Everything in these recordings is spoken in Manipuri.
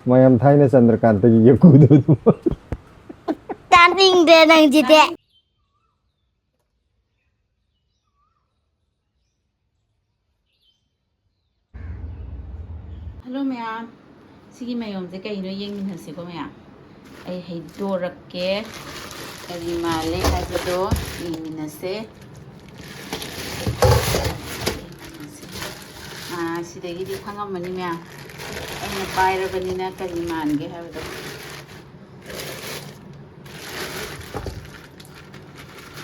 ꯃꯌꯥꯝ ꯊꯥꯏꯅ ꯆꯟꯗ꯭ꯔꯀꯥꯟꯇꯒꯤ ꯌꯦꯛꯀꯨꯗꯣ ꯇꯥꯅꯤꯡꯗꯦ ꯅꯪꯁꯤꯗꯤ Hello ma'am. Sigi mayom se kaino yengminhasiko ma'am. Ai heidorakke kari male haibado yengminhase. Sidagidi khangamani ma'am. Aina pairabanina kari mange haibado.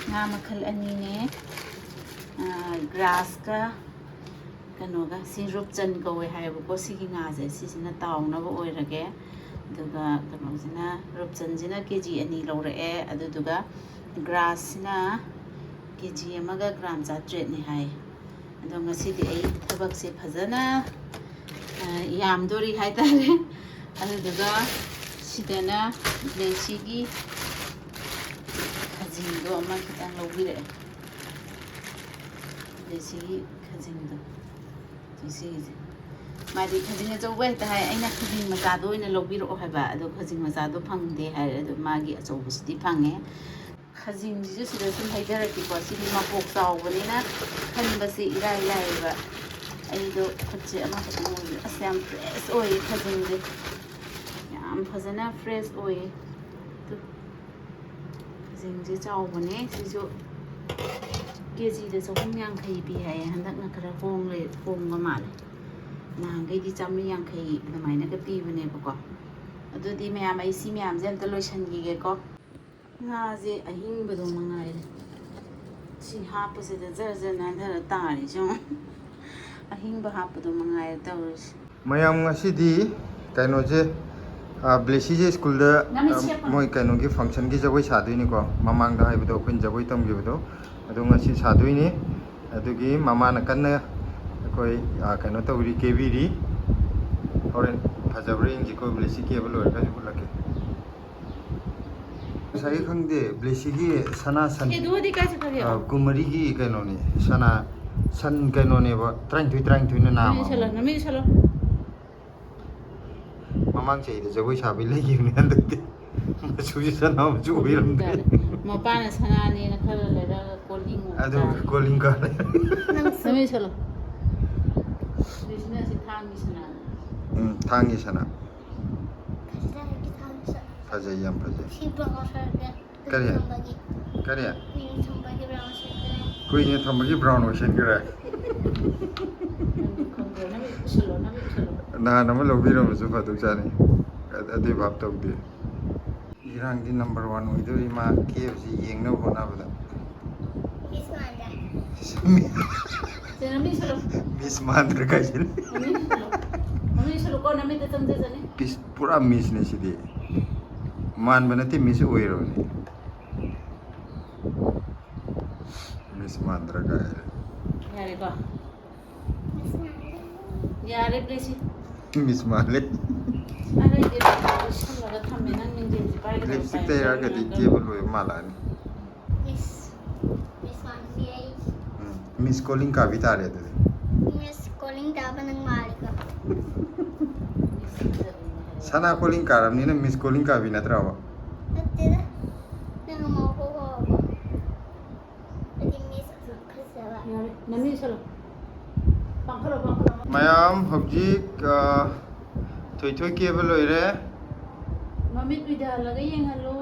Nga makhal ani ne grass ka kanoga sirup chan kawe haibako sigi ngaje sisina tawnaba oirage aduga kanojina rupchan jina kg ani lawrae aduduga grass sina kg amaga gram 300 ni hai adu ngasidi ai thabak se phajana yamdori hai tare aduduga sidana Blessy gi khajingdo ama khitang lawbire Blessy gi khajingdo मादी खजिंग अचौब हेक्ता है अना खजिंग मचादो ओइना लौबिरो हाइबा अदो खजिंग मचादो फंगदे हाइ अदो मागी अचौबसिदि फंगे खजिंग जिसु सिदा सुम हाइदरतिको सिदि मपोक चावबनिना खनबसे इराइ लाइबा अइदो खचे अमा खतम ओइ अस याम फ्रेश ओइ खजिंग जे याम फजना फ्रेश ओइ तो खजिंग जे चावबने सिजो केजी दे चौहम यांखै पि हाय हंदकना खरा होंगबा माले नांगैदि 150 अदुमाइना का पीबनेबको अदुदि मयाम आई सि मयाम जे अमता लोइसनगिगेको ngaje ahingbado mangai si hapase da jarja nandara tari jo ahingba hapado mangai tawris mayam ngasidi kaino je Blessy je school da moi kaino gi function gi jagoi saduini ko mamang da haibado khun jagoi tamgibado adu ngasi saduini adugi mama na kanna koi kaino tawri kebiri horen phajabring ji ko Blessy kebalo ka ji bulake sai khangde Blessy gi sana san e duodi ka se kariya kumari gi kaino ni sana san kaino ne ba trang thui na nam nami chalo mamang chei de jagoi sabi le gi ne andukte suji sana ju biram mapana sana ni na khala lera calling adu calling ka nami chalo business thangi sana thangi sana fajai yam fajai kariya kuine thambagi brown ocean kara na nama lobiro musu fatu chani ade bab tawde irang di number 1 oidori ma KFC yengna hona bada miss mandra ka jin nami chalo ko nami te tamje jani pis pura miss ne sidi man banati miss oiro ni miss mandra ka yare ko yare Blessy miss male are de chalo ga thamme nan min je pai ga lipstick te ra ga di table lo mala ni miss calling ka vitare de Miss calling daba nang malika sana calling ka ramni na miss calling ka vinatra wa Tira nang mo ko ko adi miss khasaba yare nami chalo pangkhalo mayam hobji thoi thoi cable loire mamit vida laga yenghalo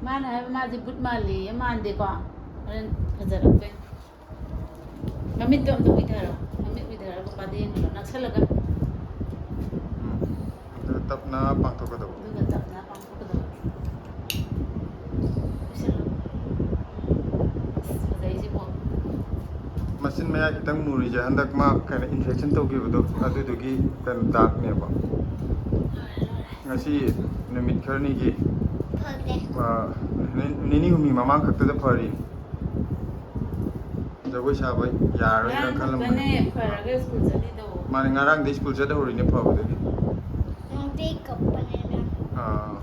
mana hai ma di but mali mande ko ren fajarak pe mamit to vidara ko pade ngalo naksalaga tapna pangto ko do duga tapna pangko ko do machine maya kitang muri ja handak ma kana infection to gibudo adu dugi kan dark ne ba ngasi namit kharni gi nini humi mamang khakta da phari jagoi sabai yaroi ran khalam ne pharaga school jani do mane ngarang de school jada hori ne phabu de nang take up panena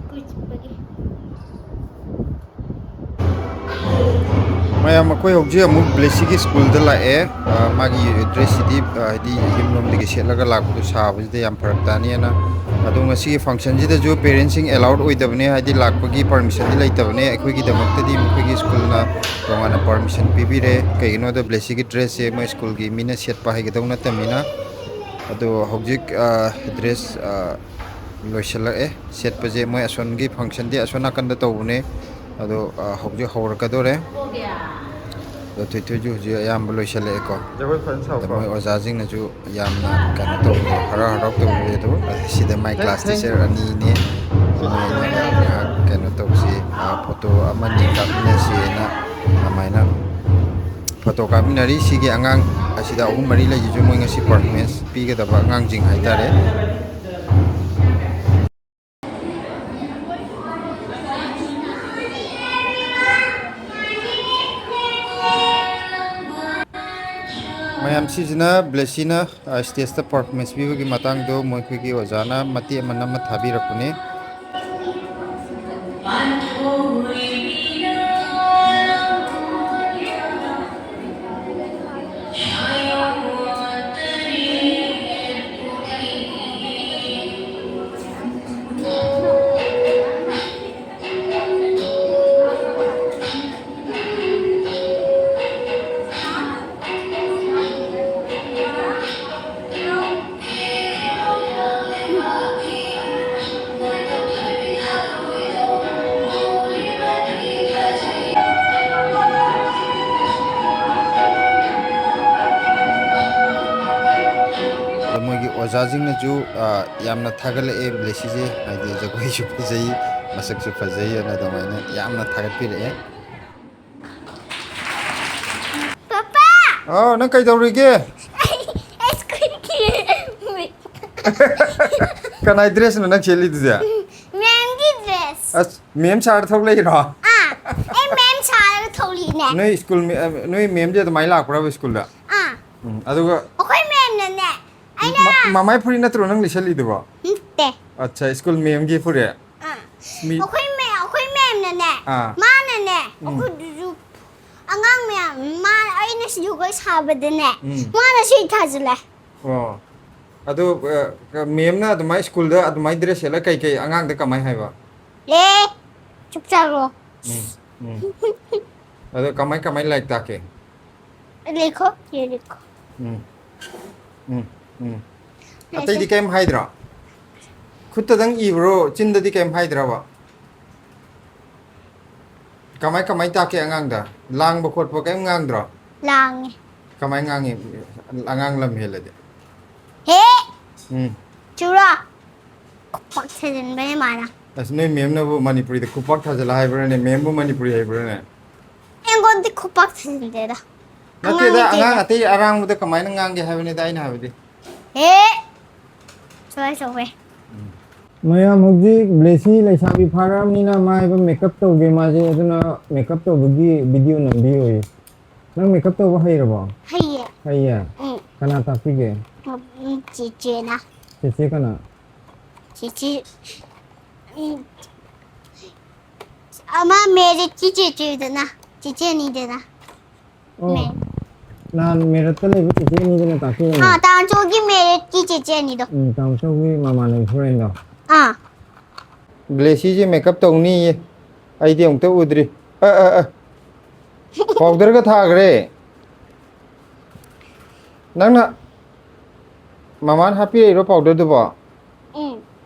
kuch bagi ꯃꯌꯥꯝ ꯑꯩꯈꯣꯏ ꯍꯧꯖꯤꯛ ꯑꯃꯨꯛ ꯕ꯭ꯂꯦꯁꯤꯒꯤ ꯁ꯭ꯀꯨꯜꯗ ꯂꯥꯛꯑꯦ ꯃꯥꯒꯤ ꯗ꯭ꯔꯦꯁꯁꯤꯗꯤ ꯍꯥꯏꯗꯤ ꯌꯨꯝꯂꯣꯝꯗꯒꯤ ꯁꯦꯠꯂꯒ ꯂꯥꯛꯄꯗꯣ ꯁꯥꯕꯁꯤꯗ ꯌꯥꯝ ꯐꯔꯛ ꯇꯥꯅꯤꯅ ꯑꯗꯣ ꯉꯁꯤꯒꯤ ꯐꯪꯁꯟꯁꯤꯗꯁꯨ ꯄꯦꯔꯦꯟꯁꯤꯡ ꯑꯦꯂꯥꯎꯠ ꯑꯣꯏꯗꯕꯅꯦ ꯍꯥꯏꯗꯤ ꯂꯥꯛꯄꯒꯤ ꯄꯔꯃꯤꯁꯟꯗꯤ ꯂꯩꯇꯕꯅꯦ ꯑꯩꯈꯣꯏꯒꯤꯗꯃꯛꯇꯗꯤ ꯃꯈꯣꯏꯒꯤ ꯁ꯭ꯀꯨꯜꯅ ꯇꯣꯉꯥꯟꯅ ꯄꯔꯃꯤꯁꯟ ꯄꯤꯕꯤꯔꯦ ꯀꯩꯒꯤꯅꯣꯗ ꯕ꯭ꯂꯦꯁꯤꯒꯤ ꯗ꯭ꯔꯦꯁꯁꯦ ꯃꯣꯏ ꯁ꯭ꯀꯨꯜꯒꯤ ꯃꯤꯅ ꯁꯦꯠꯄ ꯍꯩꯒꯗꯧ ꯅꯠꯇꯕꯅꯤ나 ꯑꯗꯣ ꯍꯧꯖꯤꯛ ꯗ꯭ꯔꯦꯁ ꯂꯣꯏꯁꯤꯜꯂꯛꯑꯦ ꯁꯦꯠꯄꯁꯦ ꯃꯣꯏ ꯑꯁꯣꯟꯒꯤ ꯐꯪꯁꯟꯗꯤ ꯑꯁꯣꯟ ꯅꯥꯀꯟꯗ ꯇꯧꯕꯅꯦ ꯑꯗꯣ ꯍꯧꯖꯤꯛ ꯍꯧꯔꯛꯀꯗꯣꯔꯦ ꯑꯗꯣ ꯊꯣꯏꯊꯣꯏꯁꯨ ꯍꯧꯖꯤꯛ ꯑꯌꯥꯝꯕ ꯂꯣꯏꯁꯤꯜꯂꯛꯑꯦꯀꯣ ꯑꯗꯣ ꯃꯣꯏ ꯑꯣꯖꯥꯁꯤꯡꯅꯁꯨ ꯌꯥꯝꯅ ꯀꯩꯅꯣ ꯇꯧꯕꯤꯔꯦ ꯍꯔꯥꯎ ꯍꯔꯥꯎ ꯇꯧꯕꯤꯔꯦ ꯑꯗꯣ ꯁꯤꯗ ꯃꯥꯏ ꯀ꯭ꯂꯥꯁ ꯇꯤꯆꯔ ꯑꯅꯤꯅꯦ ꯃꯣꯏ ꯑꯅꯤꯅ ꯉꯥꯏꯍꯥꯛ ꯀꯩꯅꯣ ꯇꯧꯁꯤ ꯐꯣꯇꯣ ꯑꯃꯅꯤ ꯀꯥꯞꯃꯤꯟꯅꯁꯦꯅ ꯑꯗꯨꯃꯥꯏꯅ ꯐꯣꯇꯣ ꯀꯥꯞꯃꯤꯟꯅꯔꯤ ꯁꯤꯒꯤ ꯑꯉꯥꯡ ꯑꯁꯤꯗ ꯑꯍꯨꯝ ꯃꯔꯤ ꯂꯩꯁꯤꯁꯨ ꯃꯣꯏ ꯉꯁꯤ ꯄꯔꯐꯣꯔꯃꯦꯟꯁ ꯄꯤꯒꯗꯕ ꯑꯉꯥꯡꯁꯤꯡ ꯍꯥꯏꯇꯥꯔꯦ ꯃꯌꯥꯝ ꯁꯤꯁꯤꯅ ꯕ꯭ꯂꯦꯁꯤꯅ ꯁ꯭ꯇꯦꯖꯇ ꯄꯔꯐꯣꯔꯃꯦꯟꯁ ꯄꯤꯕꯒꯤ ꯃꯇꯥꯡꯗꯣ ꯃꯈꯣꯏꯒꯤ ꯑꯣꯖꯥꯅ ꯃꯇꯦꯛ ꯑꯃ ꯅꯝꯃ ꯊꯥꯕꯤꯔꯛꯄꯅꯦ ꯑꯗ ꯃꯣꯏꯒꯤ ꯑꯣꯖꯥꯁꯤꯡꯅꯁꯨ ꯌꯥꯝꯅ ꯊꯥꯒꯠꯂꯛꯑꯦ ꯕ꯭ꯂꯦꯁꯤꯁꯦ ꯍꯥꯏꯗꯤ ꯖꯒꯣꯏꯁꯨ ꯐꯖꯩ ꯃꯁꯛꯁꯨ ꯐꯖꯩ ꯑꯅ ꯑꯗꯨꯃꯥꯏꯅ ꯌꯥꯝꯅ ꯊꯥꯒꯠꯄꯤꯔꯛꯑꯦ Papa! ꯑꯥꯎ ꯅꯪ ꯀꯩꯗꯧꯔꯤꯒꯦ Ice cream. ꯀꯅꯥꯏ ꯗ꯭ꯔꯦꯁꯅꯣ ꯅꯪ ꯁꯦꯠꯂꯤꯗꯨꯗꯤ Mangy dress. ꯑꯁ ꯃꯦꯝ ꯁꯥꯔ ꯊꯣꯛꯂꯛꯏꯔꯣ Hey, ma'am, child told you that. ꯅꯣꯏ ꯁ꯭ꯀꯨꯜ ꯅꯣꯏ ꯃꯦꯝꯁꯦ ꯑꯗꯨꯃꯥꯏꯅ ꯂꯥꯛꯄ꯭ꯔꯕ ꯁ꯭ꯀꯨꯜꯗ ꯑꯗꯨꯒ Okay, ma'am, that. I know. ꯃꯃꯥꯏ ꯐꯨꯔꯤ ꯅꯠꯇ꯭ꯔꯣ ꯅꯪ ꯂꯤꯁꯜꯂꯤꯗꯨꯕꯣ Hindi. ꯑꯠꯆꯥ ꯁ꯭ꯀꯨꯜ ꯃꯦꯝꯒꯤ ꯐꯨꯔꯤ Okay, ma'am, that. Ah. Mana, that. Okay, du. Angang, ma'am. Man, I know you guys have it, that. Mana, she has it. ꯑꯣ ꯑꯗꯨ ꯃꯦꯝꯅ ꯑꯗꯨꯃꯥꯏꯅ ꯁ꯭ꯀꯨꯜꯗ ꯑꯗꯨꯃꯥꯏꯅ ꯗ꯭ꯔꯦꯁ ꯁꯦꯠꯂ ꯀꯩꯀꯩ ꯑꯉꯥꯡꯗ ꯀꯃꯥꯏꯅ ꯍꯥꯏꯕ Chúc chào. ꯑꯗꯣ ꯀꯃꯥꯏꯅ ꯂꯥꯏꯔꯤꯛ ꯇꯥꯛꯀꯦ Likho, ye likho. ꯑꯇꯩꯗꯤ ꯀꯩꯝ ꯍꯥꯏꯗ꯭ꯔꯣ ꯈꯨꯠꯇꯗꯪ ꯏꯕ꯭ꯔꯣ ꯆꯤꯟꯗꯗꯤ ꯀꯩꯝ ꯍꯥꯏꯗ꯭ꯔꯕ ꯀꯃꯥꯏ ꯇꯥꯛꯀꯦ ꯑꯉꯥꯡꯗ ꯂꯥꯡꯕ ꯈꯣꯠꯄ ꯀꯩꯝ ꯉꯥꯡꯗ꯭ꯔꯣ Lang. ꯀꯃꯥꯏꯅ ꯉꯥꯡꯉꯤ ꯑꯉꯥꯡ ꯂꯝ ꯍꯦꯜꯂꯗꯤ He! Um Chura! Kupak sajan ba yung mana? ꯑꯁ ꯅꯣꯏ ꯃꯦꯝꯅꯕꯨ ꯃꯅꯤꯄꯨꯔꯤꯗ ꯈꯨꯄꯥꯛ ꯊꯥꯖꯜꯂ ꯍꯥꯏꯕ꯭ꯔꯥꯅꯦ ꯃꯦꯝꯕꯨ Manipuri ꯍꯩꯕ꯭ꯔꯥꯅꯦ Yung kundi kupak sajan deda. ꯅꯠꯇꯦꯗ ꯑꯉꯥꯡ ꯑꯇꯩ ꯑꯔꯥꯡꯕꯗ ꯀꯃꯥꯏꯅ ꯉꯥꯡꯒꯦ ꯍꯥꯏꯕꯅꯤꯗ ꯑꯩꯅ ꯍꯥꯏꯕꯗꯤ He! Chua. ꯃꯌꯥꯝ ꯍꯧꯖꯤꯛ ꯕ꯭ꯂꯦꯁꯤ ꯂꯩꯁꯥꯕꯤ ꯐꯥꯔꯛꯑꯕꯅꯤꯅ ꯃꯥꯏꯕ ꯃꯦꯀꯞ ꯇꯧꯒꯦ ꯃꯥꯁꯦ ꯑꯗꯨꯅ ꯃꯦꯀꯞ ꯇꯧꯕꯒꯤ ꯚꯤꯗꯤꯑꯣ ꯅꯝꯕꯤꯌꯣꯌꯦ ꯅꯪ ꯃꯦꯀꯞ ꯇꯧꯕ ꯍꯩꯔꯕꯣ Haye. ꯍꯩꯌꯦ ꯀꯅꯥ ꯇꯥꯛꯄꯤꯒꯦ Chichi na. ꯆꯦꯆꯦ ꯀꯅꯥ Chichi. Ama merit ki chichi dena. Chichi ni dena. ꯑꯣ ꯅꯍꯥꯟ ꯃꯦꯔꯠꯇ ꯂꯩꯕ ꯆꯦꯆꯦ ꯑꯅꯤꯗꯨꯅ ꯇꯥꯛꯄꯤꯔꯝꯃꯦ Tanchogi merit ki chichi ni do. ꯇꯥꯃꯣꯆꯧꯒꯤ ꯃꯃꯥꯟꯅꯕꯤ ꯐ꯭ꯔꯦꯟꯗꯣ Ah. ꯕ꯭ꯂꯦꯁꯤꯁꯦ ꯃꯦꯀꯞ ꯇꯧꯅꯤꯌꯦ ꯑꯩꯗꯤ ꯑꯃꯨꯛꯇ ꯎꯗ꯭ꯔꯤ ꯄꯥꯎꯗꯔꯒ ꯊꯥꯈ꯭ꯔꯦ ꯅꯪꯅ ꯃꯃꯥꯅ ꯍꯥꯞꯄꯤꯔꯛꯏꯔꯣ ꯄꯥꯎꯗꯔꯗꯨꯕꯣ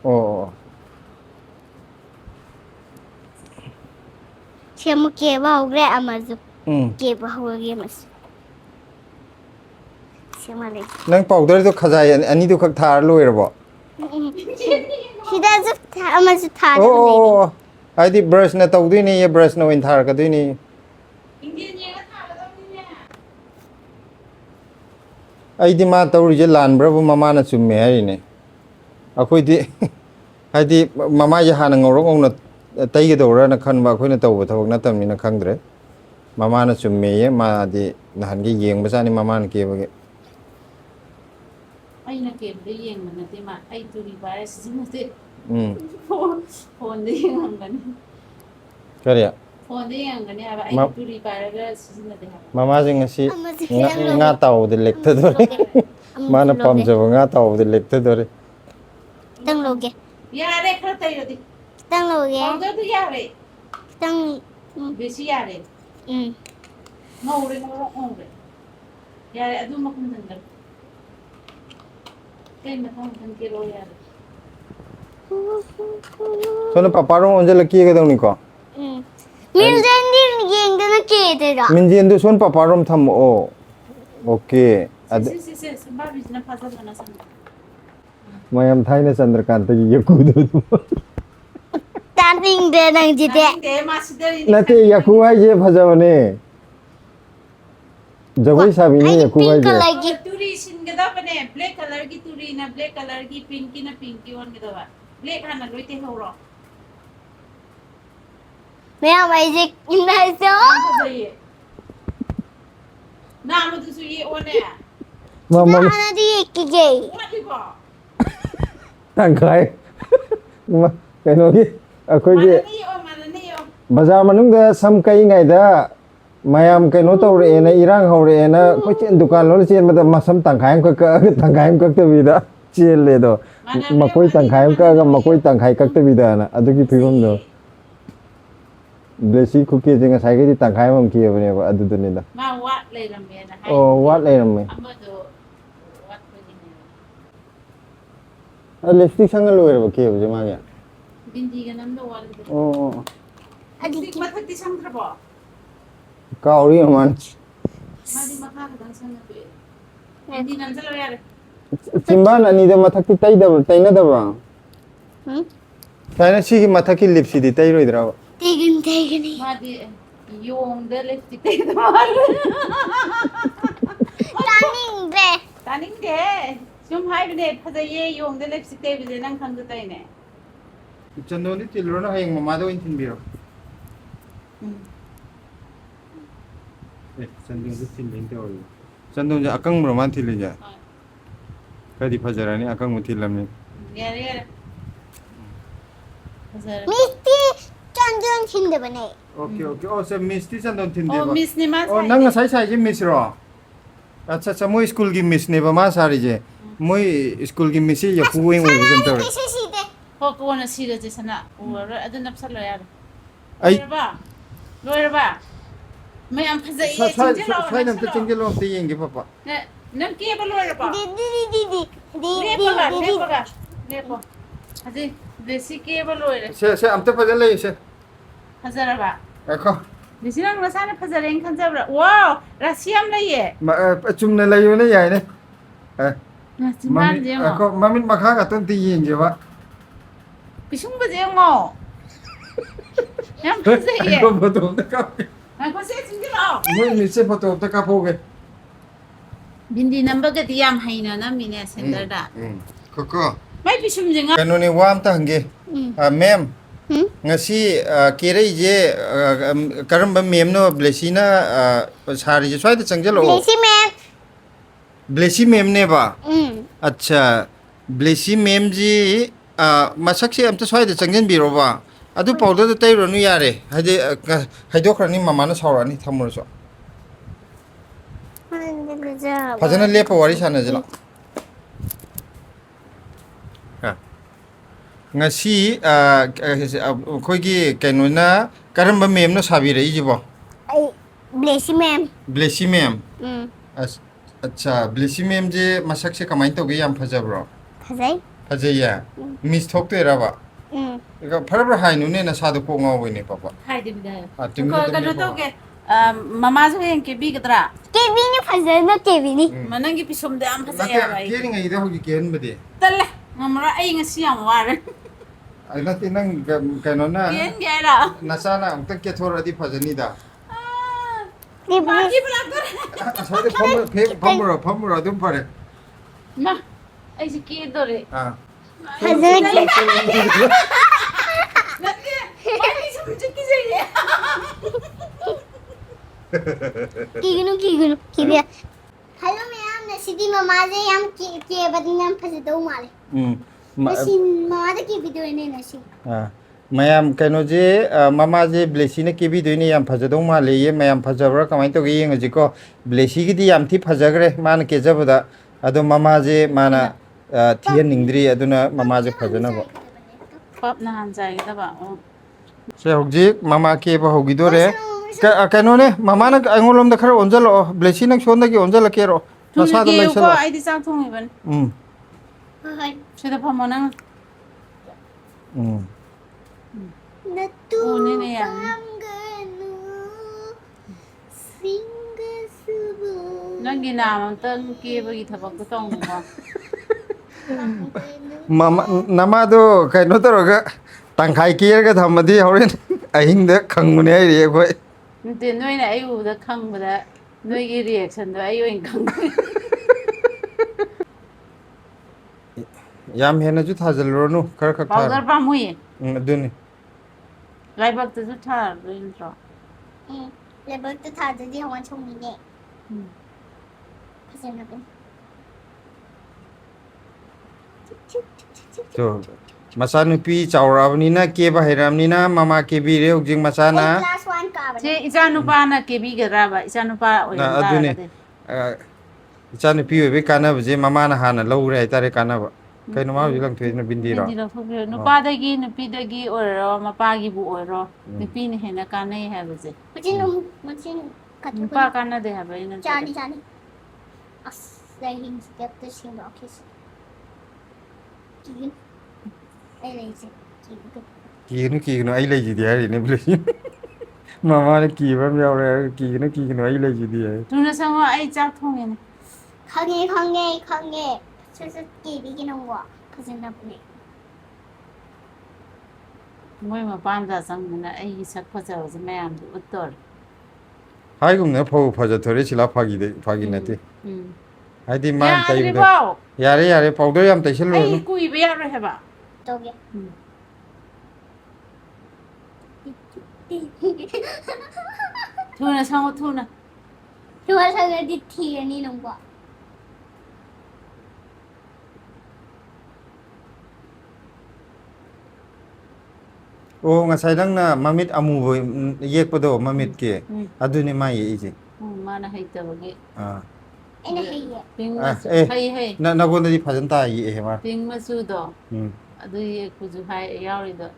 ꯑꯣ Siya mo keba hogre amazu. Keba hoge mas. Siya mali. ꯅꯪ ꯄꯥꯎꯗꯔꯗꯣ ꯈꯖꯥꯏ ꯑꯅꯤꯗꯨ ꯈꯛ ꯊꯥꯔ ꯂꯣꯏꯔꯕꯣ Sida zu amazu thada ꯑꯣ baby. ꯑꯣ ꯍꯥꯏꯗꯤ ꯕ꯭ꯔꯁꯅ ꯇꯧꯗꯣꯏꯅꯦꯌꯦ ꯕ꯭ꯔꯁꯅ ꯑꯣꯏꯅ ꯊꯥꯔꯛꯀꯗꯣꯏꯅꯦ ꯑꯩꯗꯤ ꯃꯥ ꯇꯧꯔꯤꯁꯦ ꯂꯥꯟꯕ꯭ꯔꯕꯨ ꯃꯃꯥꯅ ꯆꯨꯝꯃꯦ ꯍꯥꯏꯔꯤꯅꯦ ꯑꯩꯈꯣꯏꯗꯤ ꯍꯥꯏꯗꯤ ꯃꯃꯥꯏꯁꯦ ꯍꯥꯟꯅ ꯉꯧꯔꯣꯛ ꯉꯧꯅ ꯇꯩꯒꯗꯧꯔꯅ ꯈꯟꯕ ꯑꯩꯈꯣꯏꯅ ꯇꯧꯕ ꯊꯕꯛ ꯅꯠꯇꯕꯅꯤꯅ ꯈꯪꯗ꯭ꯔꯦ ꯃꯃꯥꯅ ꯆꯨꯝꯃꯦꯌꯦ ꯃꯥꯗꯤ ꯅꯍꯥꯟꯒꯤ ꯌꯦꯡꯕꯖꯥꯠꯅꯤ ꯃꯃꯥꯅ ꯀꯦꯕꯒꯤ ꯑꯩꯅ ꯀꯦꯕꯗ ꯌꯦꯡꯕ ꯅꯠꯇꯦ ꯃꯥ ꯑꯩ ꯇꯨꯔꯤ ꯄꯥꯏꯔ ꯁꯤꯖꯤꯟꯅꯗꯦ ꯐꯣꯟꯗ ꯌꯦꯡꯉꯝꯒꯅꯤ ꯀꯔꯤ ꯐꯣꯟꯗ ꯌꯦꯡꯒꯅꯤ ꯍꯥꯏꯕ ꯑꯩ ꯇꯨꯔꯤ ꯄꯥꯏꯔꯒ ꯁꯤꯖꯤꯟꯅꯗꯦ ꯍꯥꯏꯕ ꯃꯃꯥꯁꯤꯡ ꯉꯁꯤ ꯉꯥ ꯇꯥꯎꯕꯗ ꯂꯦꯛꯊꯗꯣꯔꯦ ꯃꯥꯅ ꯄꯥꯝꯖꯕ ꯉꯥ ꯇꯥꯎꯕꯗ ꯂꯦꯛꯊꯗꯣꯔꯦ Tang loge. ꯌꯥꯔꯦ ꯈꯔ ꯇꯩꯔꯗꯤ Tang loge. ꯄꯥꯎꯗꯔꯗꯨ ꯌꯥꯔꯦ Tang. ꯕꯦꯁꯤ ꯌꯥꯔꯦ ꯉꯧꯔꯦ ꯉꯧꯔꯦ ꯌꯥꯔꯦ ꯑꯗꯨ ꯃꯈꯨꯝ ꯊꯟꯒꯅꯨ ꯀꯩ ꯃꯊꯪ ꯊꯟꯒꯦꯔꯣ ꯌꯥꯔꯦ ꯁꯣꯅ ꯄꯄꯥꯔꯣꯝ ꯑꯣꯟꯁꯤꯜꯂ ꯀꯦꯒꯗꯧꯅꯤꯀꯣ Milzendi yengdana kedera. ꯃꯤꯡꯖꯦꯟꯗꯨ ꯁꯣꯟ ꯄꯄꯥꯔꯣꯝ ꯊꯝꯃꯛꯑꯣ ꯑꯣꯀꯦ ꯁꯤ ꯁꯝꯕꯥꯕꯤꯁꯤꯅ ꯐꯥꯖꯕꯅ ꯁꯝ ꯃꯌꯥꯝ ꯊꯥꯏꯅ ꯆꯟꯗ꯭ꯔꯀꯥꯟꯇꯒꯤ ꯌꯀꯨꯗꯨ Taning de nang jite. ꯅꯠꯇꯦ ꯌꯥꯀꯨ ꯍꯥꯏꯁꯦ ꯐꯖꯕꯅꯦ ꯖꯒꯣꯏ ꯁꯥꯕꯤꯅꯤ ꯌꯥꯀꯨ Pink ꯍꯥꯏꯁꯦ color. ꯇꯨꯔꯤ ꯁꯤꯟꯒꯗꯕꯅꯦ ꯕ꯭ꯂꯦꯛ ꯀꯂꯔꯒꯤ ꯇꯨꯔꯤꯅ ꯕ꯭ꯂꯦꯛ ꯀꯂꯔꯒꯤ ꯄꯤꯡꯀꯤꯅ ꯄꯤꯡꯀꯤ ꯑꯣꯟꯒꯗꯕ ꯕ꯭ꯂꯦꯛ ꯍꯥꯟꯅ ꯂꯣꯏ ꯇꯩꯍꯧꯔꯣ Maya maije inaiso. ꯐꯖꯩꯌꯦ ꯅꯥꯃꯗꯨꯁꯨ ꯌꯦꯛꯑꯣꯅꯦ Kita ana di kige. ꯋꯥꯠꯂꯤꯕꯣ ꯇꯪꯈꯥꯏ ꯀꯩꯅꯣꯒꯤ ꯑꯩꯈꯣꯏꯒꯤ ꯃꯥꯟꯅꯅ ꯌꯦꯛꯑꯣ ꯕꯖꯥꯔ ꯃꯅꯨꯡꯗ ꯁꯝ ꯀꯛꯏꯉꯩꯗ ꯃꯌꯥꯝ ꯀꯩꯅꯣ ꯇꯧꯔꯛꯑꯦꯅ ꯏꯔꯥꯡ ꯍꯧꯔꯛꯑꯦꯅ ꯀꯣꯏꯆꯦꯟ ꯗꯨꯀꯥꯟ ꯂꯣꯟ ꯆꯦꯟꯕꯗ ꯃꯁꯝ ꯇꯪꯈꯥꯏ ꯑꯃꯈꯛ ꯀꯛꯑꯒ ꯇꯪꯈꯥꯏ ꯑꯃ ꯀꯛꯇꯕꯤꯗ ꯆꯦꯜꯂꯦꯗꯣ ꯃꯀꯣꯏ ꯇꯪꯈꯥꯏ ꯑꯃ ꯀꯛꯑꯒ ꯃꯀꯣꯏ ꯇꯪꯈꯥꯏ ꯀꯛꯇꯕꯤꯗꯅ ꯑꯗꯨꯒꯤ ꯐꯤꯕꯝꯗꯣ ꯕ꯭ꯂꯦꯁꯤ ꯈꯨꯀꯦꯁꯦ ꯉꯁꯥꯏꯒꯩꯗꯤ ꯇꯪꯈꯥꯏ ꯑꯃ ꯀꯦꯕꯅꯦꯕ ꯑꯗꯨꯗꯅꯤꯗ ꯃꯥ ꯋꯥꯠ ꯂꯩꯔꯝꯃꯦꯅ ꯍꯥꯏ ꯑꯣ ꯋꯥꯠ ꯂꯩꯔꯝꯃꯦ ꯑꯃꯗꯣ ꯋꯥꯠꯄꯒꯤꯅꯦ ꯂꯤꯞꯁꯇꯤꯛ ꯁꯪꯉ ꯂꯣꯏꯔꯕ ꯀꯦꯕꯁꯦ ꯃꯥꯒꯤ ꯕꯤꯟꯗꯤꯒ ꯅꯝꯗ ꯋꯥꯠꯂꯤꯗ ꯑꯣ ꯂꯤꯞꯁꯇꯤꯛ ꯃꯊꯛꯇꯤ ꯁꯪꯗ꯭ꯔꯕꯣ ꯀꯥꯎꯔꯤ ꯃꯥꯅ ꯃꯥꯗꯤ ꯃꯈꯥ ꯈꯛꯇꯪ ꯁꯪꯉ ꯇꯣꯛꯑꯦ ꯕꯤꯟꯗꯤ ꯅꯝꯁꯤꯜꯂꯣ ꯌꯥꯔꯦ ꯆꯤꯝꯕꯥꯟ ꯑꯅꯤꯗ ꯃꯊꯛꯇꯤ ꯇꯩꯅꯗꯕ꯭ꯔꯥ ꯁꯨꯃꯥꯏꯅ ꯁꯤꯒꯤ ꯃꯊꯛꯀꯤ ꯂꯤꯞꯁꯤꯗꯤ ꯇꯩꯔꯣꯏꯗ꯭ꯔꯕ Tegani. ꯃꯥꯗꯤ ꯌꯣꯡꯗ ꯂꯤꯞꯁꯇꯤꯛ ꯇꯩꯗ ꯃꯥꯜꯂꯦ Taning de. ꯇꯥꯅꯤꯡꯗꯦ ꯁꯨꯝ ꯍꯥꯏꯕꯅꯦ ꯐꯖꯩꯌꯦ ꯌꯣꯡꯗ ꯂꯤꯞꯁꯇꯤꯛ ꯇꯩꯕꯁꯦ ꯅꯪ ꯈꯪꯗ ꯇꯩꯅꯦ ꯆꯟꯗꯣꯟꯗꯤ ꯊꯤꯜꯂꯨꯔꯅꯨ ꯍꯌꯦꯡ ꯃꯃꯥꯗ ꯑꯣꯏꯅ ꯊꯤꯟꯕꯤꯔꯣ ꯆꯟꯗꯣꯟꯁꯨ ꯊꯤꯜꯂꯦꯅ ꯇꯧꯔꯤꯁꯦ ꯆꯟꯗꯣꯟꯁꯦ ꯑꯀꯪꯕ꯭ꯔꯣ ꯃꯥꯅ ꯊꯤꯜꯂꯤꯁꯦ ꯈꯔꯗꯤ ꯐꯖꯔꯅꯤ ꯑꯀꯪꯕ ꯊꯤꯜꯂꯝꯅꯤ ꯌꯥꯔꯦ ꯌꯥꯔꯦ ꯐꯖꯔꯦ Misti chandon khinde bane. Okay okay ꯑꯣ ꯁꯦ ꯃꯤꯁꯇꯤ ꯆꯟꯗꯣꯟ ꯑꯣ ꯊꯤꯟꯗꯦꯕ ꯃꯤꯁꯅꯤ ꯃꯥ ꯑꯣ ꯅꯪ ꯉꯁꯥꯏ ꯁꯥꯏꯁꯦ ꯃꯤꯁꯔꯣ ꯑꯠꯆꯥ ꯑꯠꯆꯥ ꯃꯣꯏ ꯁ꯭ꯀꯨꯜꯒꯤ ꯃꯤꯁꯅꯦꯕ ꯃꯥ ꯁꯥꯔꯤꯁꯦ ꯃꯣꯏ ꯁ꯭ꯀꯨꯜꯒꯤ ꯃꯤꯁꯁꯦ ꯌꯥꯀꯨ ꯑꯣꯏꯅ ꯑꯣꯏꯕꯒꯨꯝ ꯇꯧꯔꯦ Side. ꯍꯣ ꯀꯣꯟꯅ ꯁꯤꯔꯁꯦ ꯁꯅꯥ ꯎꯔꯔꯣꯏ ꯑꯗꯨ ꯅꯞꯁꯜꯂꯣ ꯌꯥꯔꯦ ꯑꯩ ꯂꯣꯏꯔꯕ ꯃꯌꯥꯝ ꯐꯖꯩꯌꯦ ꯆꯤꯡꯖꯤꯜꯂꯛꯑꯣ ꯁ꯭ꯋꯥꯏꯗ ꯑꯝꯇ ꯅꯞꯁꯜꯂꯛꯑꯣ ꯆꯦꯟꯖꯦꯜꯂꯣ ꯑꯝꯇ ꯌꯦꯡꯒꯦ ꯄꯄꯥ ꯅꯪ ꯀꯦꯕ ꯂꯣꯏꯔꯕꯣ Di. ꯂꯦꯞꯄꯣ ꯍꯧꯖꯤꯛ ꯕꯦꯁꯤ ꯀꯦꯕ ꯂꯣꯏꯔꯦ ꯁꯦ ꯑꯝꯇ ꯐꯖꯅ ꯂꯩꯌꯨꯁꯦ ꯐꯖꯔꯕ ꯉꯥꯏꯈꯣ ꯕꯦꯁꯤ ꯅꯪ ꯅꯁꯥꯅ ꯐꯖꯔꯦꯅ ꯈꯟꯖꯕ꯭ꯔꯥ ꯋꯥꯎ ꯔꯥꯁꯤ ꯌꯥꯝ ꯂꯩꯌꯦ ꯆꯨꯝꯅ ꯂꯩꯌꯨꯅꯦ ꯌꯥꯏꯅꯦ ꯆꯤꯝꯕꯥꯟꯁꯦ ꯌꯦꯡꯉꯣ ꯃꯃꯤꯠ ꯃꯈꯥ ꯉꯥꯛꯇ ꯑꯝꯇ ꯌꯦꯡꯒꯦꯕ ꯄꯤꯁꯨꯝꯒꯁꯦ ꯌꯦꯡꯉꯣ ꯌꯥꯝ ꯐꯖꯩꯌꯦ ꯐꯣꯇꯣ ꯑꯝꯇ ꯀꯥꯞꯀꯦ ꯉꯥꯏꯈꯣꯁꯦ ꯆꯤꯡꯖꯤꯜꯂꯛꯑꯣ ꯃꯣꯏ ꯃꯤꯁꯁꯦ ꯐꯣꯇꯣ ꯑꯝꯇ ꯀꯥꯞꯍꯧꯒꯦ ꯕꯤꯟꯗꯤ ꯅꯝꯕꯒꯗꯤ ꯌꯥꯝ ꯍꯩꯅ ꯅꯝꯃꯤꯅꯦ ꯁꯦꯟꯇꯔꯗ ꯀꯣꯀꯣ ꯃꯥꯏ ꯄꯤꯁꯨꯝꯁꯦ ꯀꯩꯅꯣꯅꯦ ꯋꯥ ꯑꯝꯇ ꯍꯪꯒꯦ ꯃꯦꯝ ꯉꯁꯤ ꯀꯦꯔꯛꯏꯁꯦ ꯀꯔꯝꯕ ꯃꯦꯝꯅꯣ ꯕ꯭ꯂꯦꯁꯤꯅ ꯁꯥꯔꯤꯁꯦ ꯁ꯭ꯋꯥꯏꯗ ꯆꯪꯁꯤꯜꯂꯛꯑꯣ Blessy ma'am. ꯕ꯭ꯂꯦꯁꯤ ꯃꯦꯝꯅꯦꯕ ꯑꯠꯆꯥ ꯕ꯭ꯂꯦꯁꯤ ꯃꯦꯝꯁꯤ ꯃꯁꯛꯁꯦ ꯑꯝꯇ ꯁ꯭ꯋꯥꯏꯗ ꯆꯪꯁꯤꯟꯕꯤꯔꯣꯕ ꯑꯗꯨ ꯄꯥꯎꯗꯔꯗꯣ ꯇꯩꯔꯨꯔꯅꯨ ꯌꯥꯔꯦ ꯍꯥꯏꯗꯤ ꯍꯩꯗꯣꯛꯈ꯭ꯔꯅꯤ ꯃꯃꯥꯅ ꯁꯥꯎꯔꯛꯑꯅꯤ ꯊꯝꯃꯨꯔꯁꯨ ꯐꯖꯅ ꯂꯦꯞꯄ ꯋꯥꯔꯤ ꯁꯥꯟꯅꯁꯤ ꯂꯥꯛꯑꯣ ꯉꯁꯤ ꯑꯩꯈꯣꯏꯒꯤ ꯀꯩꯅꯣꯅ ꯀꯔꯝꯕ ꯃꯦꯝꯅꯣ ꯁꯥꯕꯤꯔꯛꯏꯁꯤꯕꯣ Blessy ma'am. ꯕ꯭ꯂꯦꯁꯤ ꯃꯦꯝ ꯑꯠꯆꯥ ꯕ꯭ꯂꯦꯁꯤ ꯃꯦꯝꯁꯦ ꯃꯁꯛꯁꯦ ꯀꯃꯥꯏꯅ ꯇꯧꯒꯦ ꯌꯥꯝ ꯐꯖꯕ꯭ꯔꯣ Fazai. ꯐꯖꯩꯌꯦ ꯃꯤꯁ ꯊꯣꯛꯇꯣꯏꯔꯕ ꯐꯔꯕ꯭ꯔꯥ ꯍꯥꯏꯅꯨꯅꯦ ꯅꯁꯥꯗꯣ ꯀꯣꯛ ꯉꯥꯎꯕꯩꯅꯦ ꯄꯄꯥ ꯀꯩꯅꯣ ꯇꯧꯒꯦ ꯃꯃꯥꯁꯨ ꯍꯌꯦꯡ ꯀꯦꯕꯤꯒꯗ꯭ꯔꯥ Kevin fazana Kevin. ꯅꯪꯒꯤ ꯄꯤꯁꯨꯝꯗꯣ ꯌꯥꯝ ꯐꯖꯩ ꯍꯥꯏꯕ ꯑꯩ ꯀꯦꯔꯤꯉꯩꯗ ꯍꯧꯖꯤꯛ ꯀꯦꯍꯟꯕꯗꯤ ꯇꯜꯂꯦ ꯉꯝꯃꯔꯣꯏ ꯑꯩ ꯉꯁꯤ ꯌꯥꯝ ꯋꯥꯔꯦ ꯅꯠꯇꯦ ꯅꯪ ꯀꯩꯅꯣꯅ ꯀꯦꯍꯟꯒꯦ ꯍꯥꯏꯔꯣ ꯅꯆꯥꯅ ꯑꯃꯨꯛꯇꯪ ꯀꯦꯊꯣꯔꯛꯑꯗꯤ ꯐꯖꯅꯤꯗ ꯀꯦꯕ ꯂꯥꯛꯇꯣꯔꯦ ꯑꯁ꯭ꯋꯥꯏꯗ ꯐꯝꯃꯨꯔꯣ ꯑꯗꯨꯝ ꯐꯔꯦ ꯃꯥ ꯑꯩꯁꯦ ꯀꯦꯗꯣꯔꯦ Fazana ꯅꯠꯇꯦ ꯃꯥꯏ ꯄꯤꯁꯨꯝꯁꯦ ꯀꯤꯖꯩꯌꯦ Kigunu. Kibia. Hello ma'am. Nasidi mama je yam ke badin yam fazado male. Nasi mama da ki video ne nasi. mayam kaino je mama je Blessy na kebi doini yam phajadong ma le ye mayam phajabra kamai to ge yeng ji ko Blessy gi di yam thi phajagre man ke jabada ado mama je mana thian ningdri aduna mama je phajana bo Pop na han jai da ba. se hogji mama ke ba hogi do re kaino ne mama na angolom da khara onjalo Blessy na sonda gi onjala ke ro Tu sa da ge lai ko sala ai di chak thong iban. Hoy. Sida phamo nang. Natu ni ne yan. pangganu singga subuh. Nang gi nam tan ke ba gi thabak ko tong ba. mama nama do kaino to ro ga tangkhai ke ga thamadi horen ahing da khangune ai re khoi Nte noi na ai u da khang ba da noi gi reaction da ai oin khang. yam hena ju thajal ro nu khar khak Powder thar pa mui. aduni Lai bak tu tha rin tro. Level tu thà jadi hawan chong ni ne. Pasal nak. to masa nupi chawrabni na ke ba hairamni na mama ke bi re ujing masa na Class 1 ka ba. Che icha nu pa na ke bi ga ra ba icha nu pa oi na da. aduni icha nupi we kana ba je mama na hana lau re tare kana ba kaino ma bilang thoi na bindi ro Bindi lo phok nu pa da gi nu pi da gi oro ma pa gi bu oro. Nu pi ni he na ka nei ha ba je. Macam kat Nu pa ka na de ha ba ina. Jani. As dai hing step tu sing ba okey. Kigin. Ai lai se. Kigin. ki no ai lai ji dia ne bule mama ne ki ba myaw re ki no ai lai ji dia Tu na sang ai chak thong ne. 강해. 슬슬 끼리기는 거. 그전에 보내. Moi ma pam da sang na ai gi sak pha ja ma yam du uttor. hai gum na pho pha ja thore chila phagi na te hai di man tai Ya, da yare powder yam tai sel ro ai nu ku i ba ya re ba. 저기. Tu na sang tu na. 좋아서가 뒤티는 거. o ngasai dang na mamit amu bo yek podo mamit ke aduni ma ye ji Ma na hai ta ba gi. Ene heye. Ping Ah, ma eh. hai. na go na di phajan ta yi he ma Ping ma su do. mm Adu ye ku ju hai ya ri do.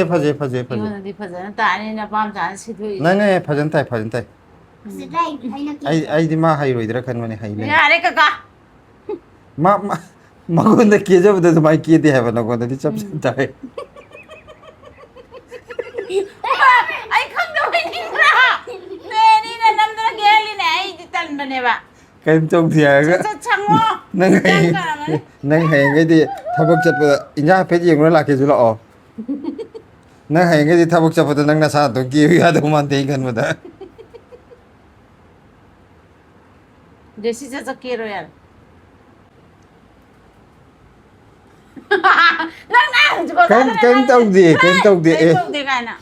phaje Ping ma di pha ja ta ni na pam ja si du. na phajan tai Sedai aina ai di ma hai roi dra khan mane hai le Ya re ka ka. ma go na ke jab da mai ke de ha ba na go na di chap tai Ai khang do hai ni ra. Ne ni na nam da ge li ne ai di tan ba ne ba. kain chong thia ga Cha chang mo. nang hai ngai di thabak chat ba inya phe jeng la ke ju la o nang hai ngai di thabak chat ba nang na sa to ki ya do man te kan ba da Jesi cha ke ro ya. kain tong di e Tong di ka na.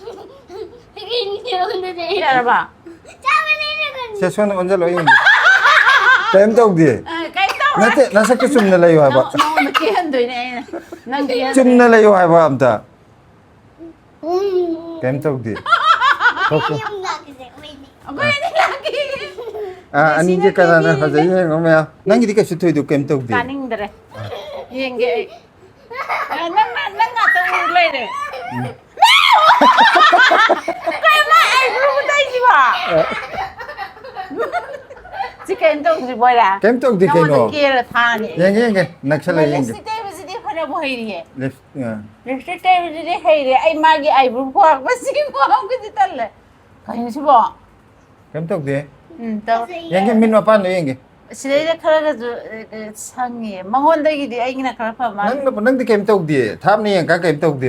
Ya ba. se son on ja lo yin kain tong di Kai tong. na te na sa ke sum na la yo ha ba No ke han do ne. Nang ke han. sum na la yo ha ba am ta kain tong di Yung lagi sih, wait. Ako ni lagi. ani je kana na ha jai ngom ya nang di ka su thoi du kain tong di Kaning dere. Yenge. Nang to le de. Kai ma ai ru dai ji ba. Chỉ kèn tông gì bồi ra. kain tong di Nó kain mà no kia là tha nhỉ. yang nak sala Mà yang lấy tê mà gì phải là bồi đi. left Lấy tê mà gì hay đi. Ai mà cái ai bùn quạt mà gì mà không cái gì tất là. Cái gì chứ bỏ. kain tong di Tao. yang min ma pan no yang Sẽ đấy là khá là sang nhỉ. Mà hôn đây thì anh là khá là mà. nang di kain tong di thap ni yang ka kain tong di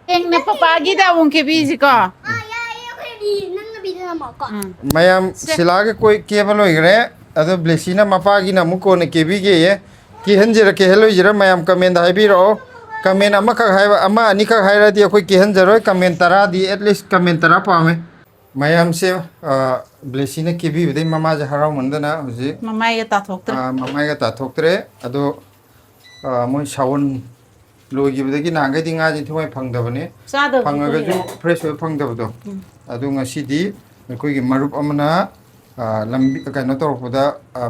Anh là papa gì đâu muốn cái gì có. Ah, ya, okay, di nang nabili na mo ko. mayam silage koi kebal oi gre ado Blessy na mapa gi na muko ne kebi ge ye ki hanjira ke hello jira mayam comment hai bi ro comment ama ka hai ama ani ka hai ra di koi ki hanjaro comment tara di at least comment tara pa me mayam se Blessy na kebi de mama ja harau mandana hoji Mà mai cái ta thuộc tới. mama ga ta thoktre ado moi shawon ꯂꯣꯏꯈꯤꯕꯗꯒꯤ ꯅꯍꯥꯟꯈꯩꯗꯤ ꯉꯥꯁꯤ ꯊꯋꯥꯏ ꯐꯪꯗꯕꯅꯤ ꯐꯪꯉꯒꯁꯨ ꯐ꯭ꯔꯦꯁ ꯑꯣꯏꯕ ꯐꯪꯗꯕꯗꯣ ꯑꯗꯨ ꯉꯁꯤꯗꯤ ꯑꯩꯈꯣꯏꯒꯤ ꯃꯔꯨꯞ ꯑꯃꯅ ꯂꯝꯕꯤ ꯀꯩꯅꯣ ꯇꯧꯔꯛꯄꯗ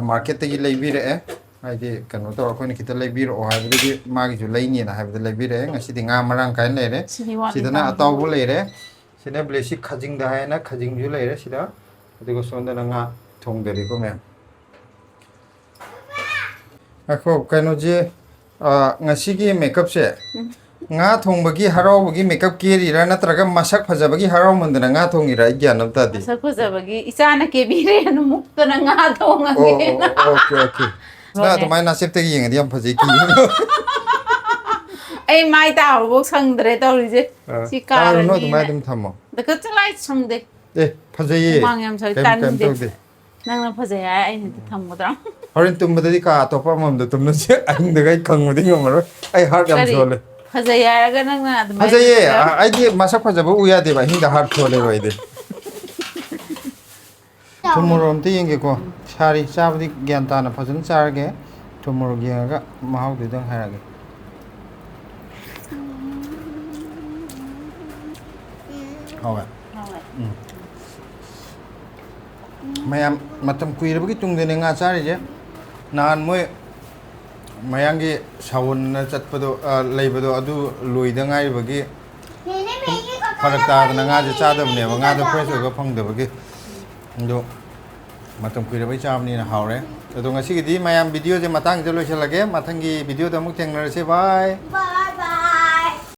ꯃꯥꯔꯀꯦꯠꯇꯒꯤ ꯂꯩꯕꯤꯔꯛꯑꯦ ꯍꯥꯏꯗꯤ ꯀꯩꯅꯣ ꯇꯧꯔ ꯑꯩꯈꯣꯏꯅ ꯈꯤꯇ ꯂꯩꯕꯤꯔꯛꯑꯣ ꯍꯥꯏꯕꯗꯒꯤ ꯃꯥꯒꯤꯁꯨ ꯂꯩꯅꯤꯅ ꯍꯥꯏꯕꯗ ꯂꯩꯕꯤꯔꯛꯑꯦ ꯉꯁꯤꯗꯤ ꯉꯥ ꯃꯔꯥꯡ ꯀꯥꯏꯅ ꯂꯩꯔꯦ ꯁꯤꯗꯅ ꯑꯇꯥꯎꯕ ꯂꯩꯔꯦ ꯁꯤꯅ ꯕ꯭ꯂꯦꯁꯤ ꯈꯖꯤꯡꯗ 하ꯌꯦꯅ ꯈꯖꯤꯡꯁꯨ ꯂꯩꯔꯦ ꯁꯤꯗ ꯑꯗꯨꯒ ꯁꯣꯝꯗꯅ ꯉꯥ ꯊꯣꯡꯗꯔꯤꯀꯣ ꯃꯌꯥꯝ ꯑꯩꯈꯣ ꯀꯩꯅꯣꯁꯦ ngasi 메이크업세 nga thongbagi haraubagi makeup kerira natraga masak phajabagi haraumandana nga thongira igyan amtadi masak phajabagi isana kebire nu muktana nga thongage okay okay na tumai nasip tegi yengdi yam phajai ki ai mai ta bo sangdre tawrije si ka no tumai dum thamo da ka chlai sangde phajai mang yam sai tan de nang na phajai ai ni thamgodra horin tumbadadi ka topa mamda tumna se angda gai khangmadi ngamaro ai heart yam sole phajai araga nang na admai phajai ai di masak phajaba uya de ba hinda heart sole roi de tomorrow te yenge ko sari chabdi gyan ta na phajun charge tomorrow genga mahau de dang harage hawa mayam matam kuirabagi tungdene nga chari je nan moy mayangi sawun na chatpado leibado adu loida ngai bagi parakta na nga je chadam ne nga do fresh ga phangdabagi ndo matam kuirabai chamni na hawre ado ngasi gi di mayam video je matang je loisalage mathangi video da muk thengnarase bye